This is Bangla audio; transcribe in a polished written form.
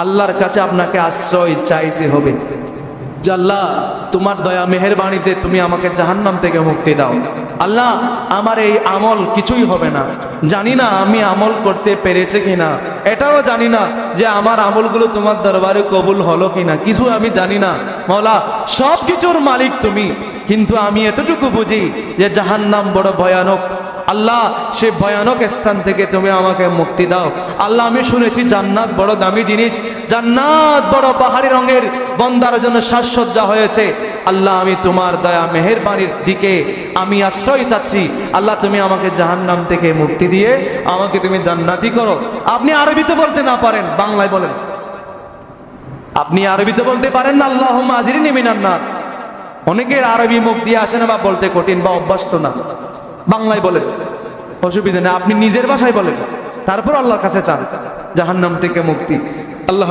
আল্লাহর কাছে আপনাকে আশ্রয় চাইতে হবে যে আল্লাহ তোমার দয়া মেহেরবানিতে তুমি আমাকে জাহান্নাম থেকে মুক্তি দাও। আল্লাহ আমার এই আমল কিছুই হবে না, জানি না আমি আমল করতে পেরেছে কিনা, এটাও জানি না যে আমার আমলগুলো তোমার দরবারে কবুল হলো কিনা, কিছু আমি জানি না। মওলা সব কিছুর মালিক তুমি, কিন্তু আমি এতটুকু বুঝি যে জাহান্নাম বড় ভয়ানক। আল্লাহ সে ভয়ানক স্থান থেকে তুমি আমাকে মুক্তি দাও। আল্লাহ আমি শুনেছি জান্নাত বড় দামি জিনিস, জান্নাত বড় পাহাড়ি রঙের, বন্দার জন্য সাজসজ্জা হয়েছে। আল্লাহ আমি তোমার দয়া মেহেরবানির দিকে আমি আশ্রয় চাচ্ছি। আল্লাহ তুমি আমাকে জাহান্নাম থেকে মুক্তি দিয়ে আমাকে তুমি জান্নাতি করো। আপনি আরবিতে বলতে না পারেন, বাংলায় বলেন। আপনি আরবিতে বলতে পারেন না আল্লাহুম্মা আজিরনি মিনান নার। অনেকের আরবি মুখ দিয়ে আসে না বা বলতে কঠিন বা অভ্যস্ত না, বাংলায় বলেন, অসুবিধা নেই। আপনি নিজের ভাষায় বলেন, তারপর আল্লাহর কাছে চান জাহান্নাম থেকে মুক্তি। আল্লাহ